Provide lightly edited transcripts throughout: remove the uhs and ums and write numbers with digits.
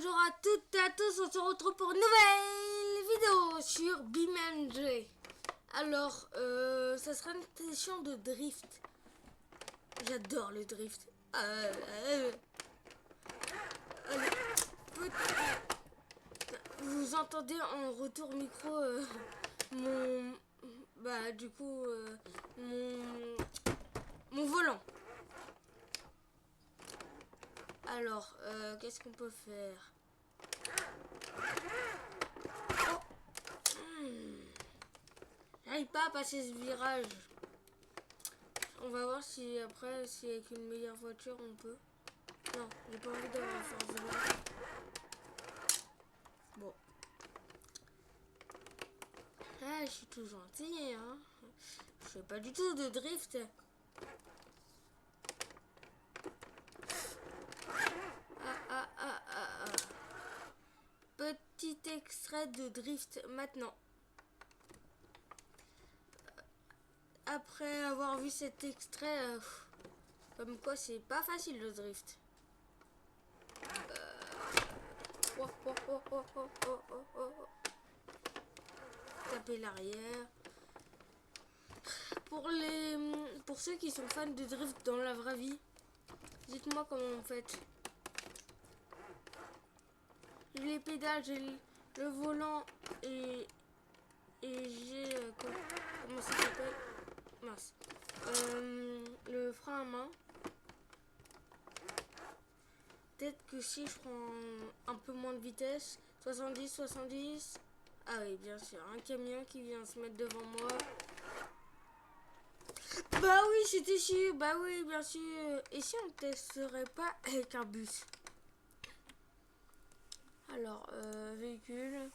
Bonjour à toutes et à tous, on se retrouve pour une nouvelle vidéo sur BeamNG. Alors, ça sera une session de drift. J'adore le drift. Vous entendez en retour micro mon volant. Alors, qu'est-ce qu'on peut faire? J'arrive pas à passer ce virage. On va voir si après, si avec une meilleure voiture on peut. Non, j'ai pas envie d'avoir la force de virage. Bon. Ah, je suis tout gentil, hein. Je fais pas du tout de drift. Petit extrait de drift maintenant. Après avoir vu cet extrait, comme quoi c'est pas facile le drift. Taper l'arrière. Pour ceux qui sont fans de drift dans la vraie vie, dites-moi comment vous faites. J'ai les pédales, j'ai le volant et j'ai comment ça s'appelle? Mince. Le frein à main. Peut-être que si je prends un peu moins de vitesse, 70. Ah oui, bien sûr, un camion qui vient se mettre devant moi. Bah oui, c'était sûr. Bah oui, bien sûr. Et si on ne testerait pas avec un bus? Alors, véhicule.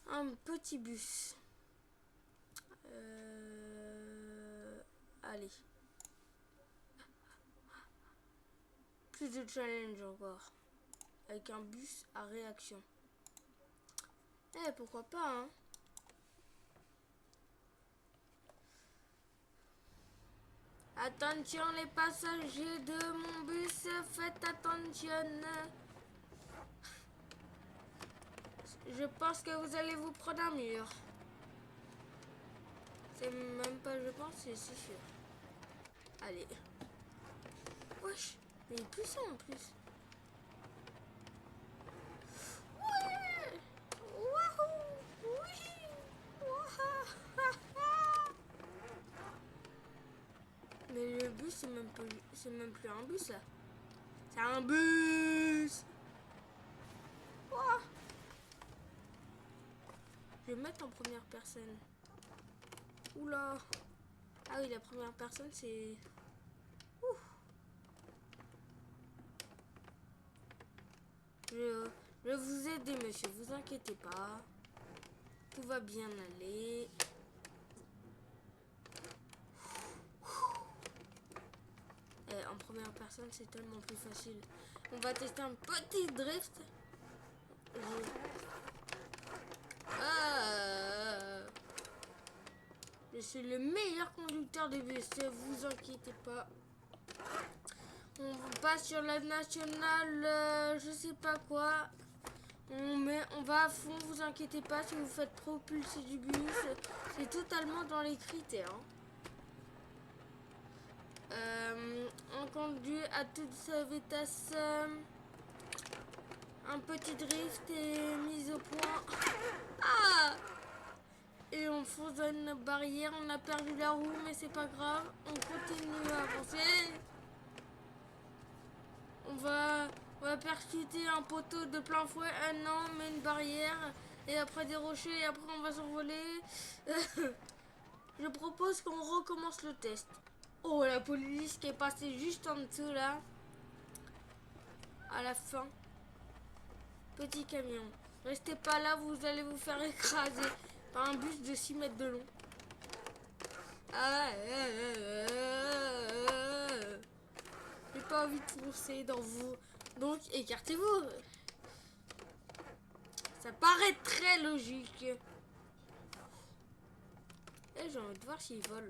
Un petit bus. Allez. Plus de challenge encore. Avec un bus à réaction. Eh, pourquoi pas, hein? Attention les passagers de mon bus, faites attention. Je pense que vous allez vous prendre un mur. C'est même pas je pense, c'est sûr. Allez. Wesh, mais il est puissant en plus. Ouais. Wouhou. Oui. Mais le bus, c'est même plus un bus là. C'est un bus. Wow. Je vais mettre en première personne. Oula. Ah oui, la première personne, c'est... Je vais vous aider, monsieur. Vous inquiétez pas. Tout va bien aller. Et en première personne, c'est tellement plus facile. On va tester un petit drift. Je suis le meilleur conducteur de bus. Vous inquiétez pas. On passe sur la nationale, je sais pas quoi. On va à fond, vous inquiétez pas. Si vous faites propulser du bus, c'est totalement dans les critères. On conduit à toute sa vitesse. Un petit drift et mise au point. Ah! Et on fonce dans une barrière. On a perdu la roue, mais c'est pas grave. On continue à avancer. On va percuter un poteau de plein fouet. Non, mais une barrière. Et après des rochers. Et après, on va s'envoler. Je propose qu'on recommence le test. Oh, la police qui est passée juste en dessous, là. À la fin. Petit camion. Restez pas là, vous allez vous faire écraser par un bus de 6 mètres de long. J'ai pas envie de foncer dans vous. Donc, écartez-vous. Ça paraît très logique. Et j'ai envie de voir s'ils volent.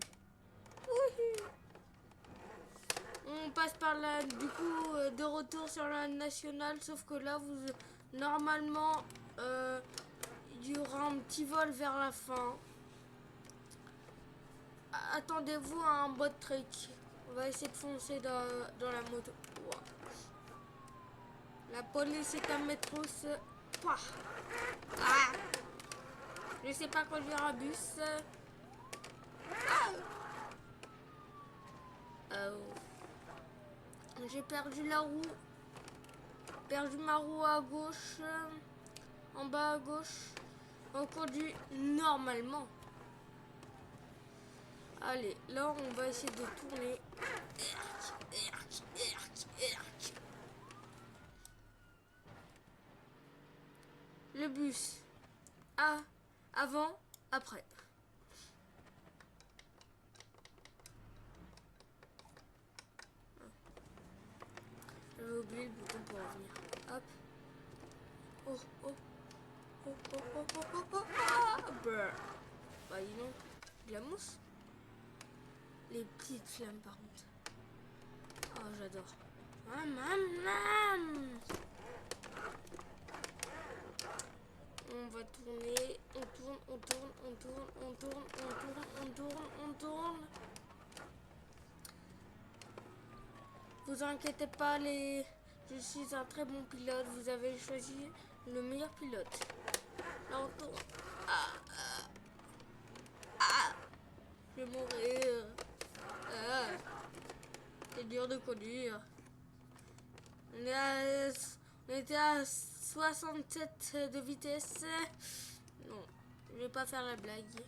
On passe par là, du coup, de retour sur la nationale, sauf que là, normalement, il y aura un petit vol vers la fin. Attendez-vous à un bot trick. On va essayer de foncer dans la moto. Wow. La police est à Métros. Ah. Je sais pas conduire un bus. J'ai perdu la roue. Perdu ma roue à gauche. En bas à gauche. On conduit normalement. Allez, là on va essayer de tourner. Le bus. Avant, après. J'avais oublié le bouton pour revenir. Hop. Oh, oh. Oh, oh, oh, oh, oh, oh, oh. Bah, dis donc. De la mousse. Les petites flammes, par contre. Oh, j'adore. On va tourner. On tourne, on tourne, on tourne, on tourne, on tourne, on tourne, on tourne. Vous inquiétez pas, je suis un très bon pilote. Vous avez choisi le meilleur pilote. Là, on tourne. Je vais mourir. C'est dur de conduire. On était à 67 de vitesse. Non, je vais pas faire la blague.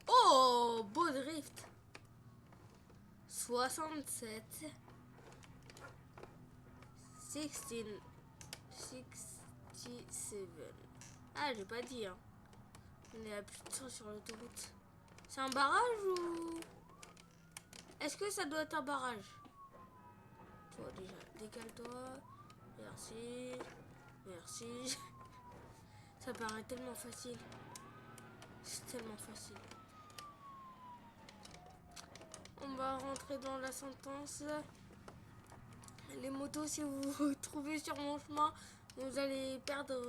Oh, beau drift. 67. 67. Ah, j'ai pas dit. Hein. On est à plus de 100 sur l'autoroute. C'est un barrage ou... Est-ce que ça doit être un barrage? Toi déjà, décale-toi. Merci. Merci. Ça paraît tellement facile. C'est tellement facile. On va rentrer dans la sentence. Les motos, si vous vous trouvez sur mon chemin, vous allez perdre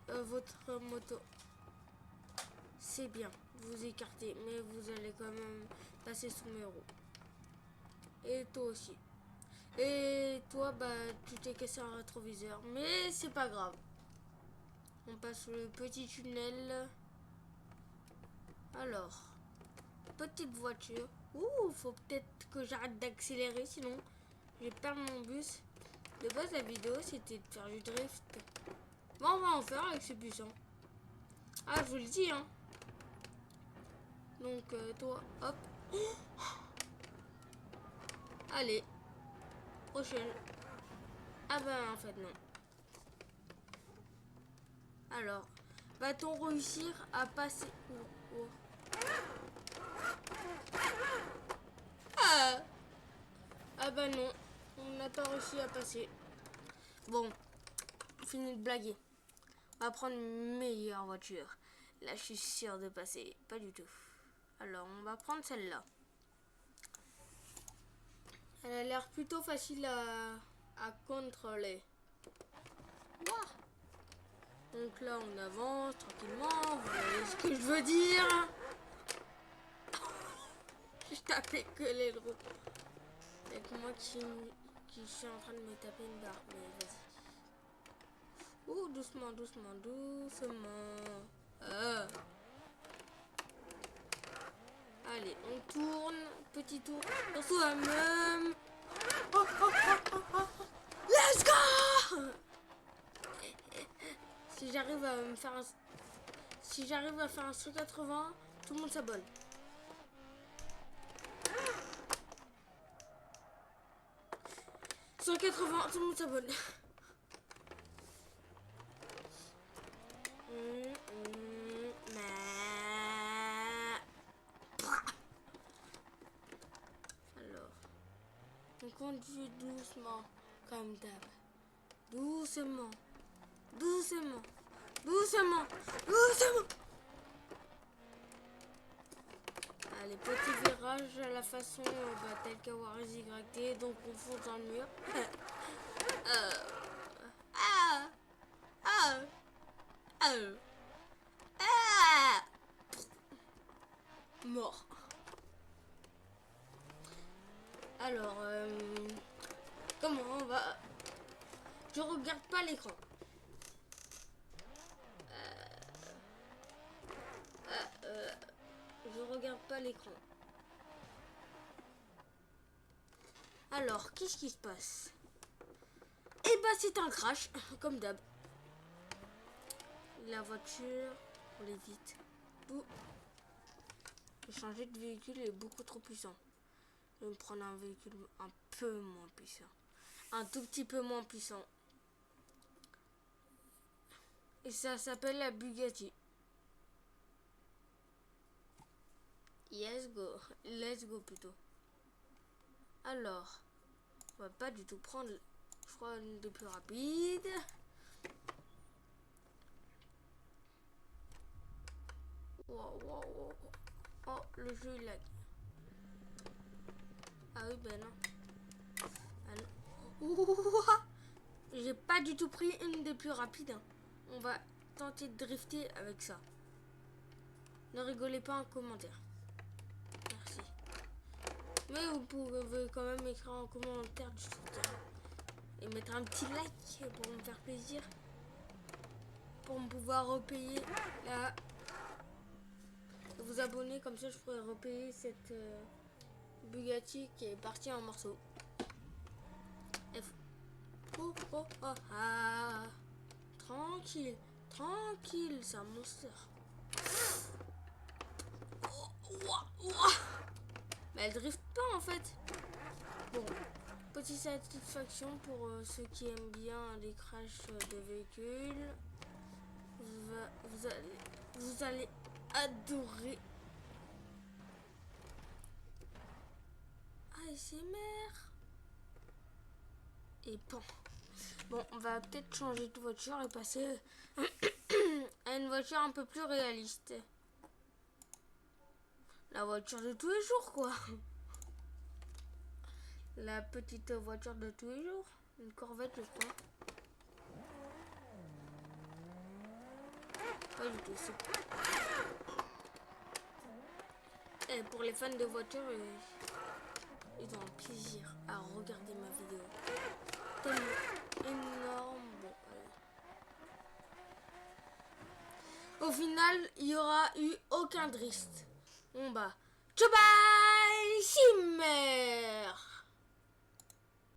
votre moto. C'est bien, vous écartez, mais vous allez quand même passer sous mes roues. Et toi aussi. Et toi, bah, tu t'es cassé un rétroviseur, mais c'est pas grave. On passe le petit tunnel. Alors, petite voiture. Ouh, faut peut-être que j'arrête d'accélérer, sinon je vais perdre mon bus. De base, la vidéo, c'était de faire du drift. Bon, on va en faire avec ce bus. Hein. Ah, je vous le dis, hein. Donc, toi, hop. Allez. Prochaine. Ah ben, en fait, non. Alors, va-t-on réussir à passer... Ah bah non, on n'a pas réussi à passer. Bon, fini de blaguer. On va prendre une meilleure voiture. Là, je suis sûre de passer. Pas du tout. Alors, on va prendre celle-là. Elle a l'air plutôt facile à contrôler. Wow. Donc là, on avance tranquillement. Vous voyez ce que je veux dire? Je tapais que les roues. Avec moi qui suis en train de me taper une barre. Mais vas-y. Ouh, doucement, doucement, doucement. Allez, on tourne. Petit tour pour soi-même. Oh, oh, oh, oh, oh. Let's go! Si j'arrive à me faire un... Si j'arrive à faire un 180, tout le monde s'abonne. Tout le monde s'abonne. Alors, on conduit doucement, comme d'hab. Doucement, doucement, doucement, doucement. Allez, petit virage à la façon telle qu'à Warriors YT, donc on fonce dans le mur. Ah, ah, ah, ah. Mort. Alors, comment on va... Je regarde pas l'écran. Je regarde pas l'écran. Alors, qu'est-ce qui se passe? Eh ben, c'est un crash, comme d'hab. La voiture, on l'évite. Changer de véhicule est beaucoup trop puissant. Je vais me prendre un véhicule un peu moins puissant. Un tout petit peu moins puissant. Et ça s'appelle la Bugatti. Yes go. Let's go plutôt. Alors, on va pas du tout prendre, je crois, une des plus rapides. Wow, wow, wow. Oh, le jeu il lag. Ah oui, ben non. Ah non. J'ai pas du tout pris une des plus rapides. Hein. On va tenter de drifter avec ça. Ne rigolez pas en commentaire. Merci. Mais vous pouvez quand même écrire en commentaire du soutien. Et mettre un petit like pour me faire plaisir. Pour me pouvoir repayer la... Vous abonner, comme ça je pourrais repayer cette Bugatti qui est partie en morceaux. Oh, oh, oh, ah. Tranquille, tranquille, c'est un monster. Oh, oh, oh. Mais elle drift pas en fait. Bon, petite satisfaction pour ceux qui aiment bien les crashs de véhicules. Vous allez adorer. ASMR. Et pan. Bon, on va peut-être changer de voiture et passer à une voiture un peu plus réaliste. La voiture de tous les jours, quoi. La petite voiture de tous les jours. Une Corvette, je crois. Pas du tout. Et pour les fans de voitures, ils ont un plaisir à regarder ma vidéo. Tellement énorme. Bon, voilà. Au final, il n'y aura eu aucun drift. Bon bah, ciao bye, Simmer.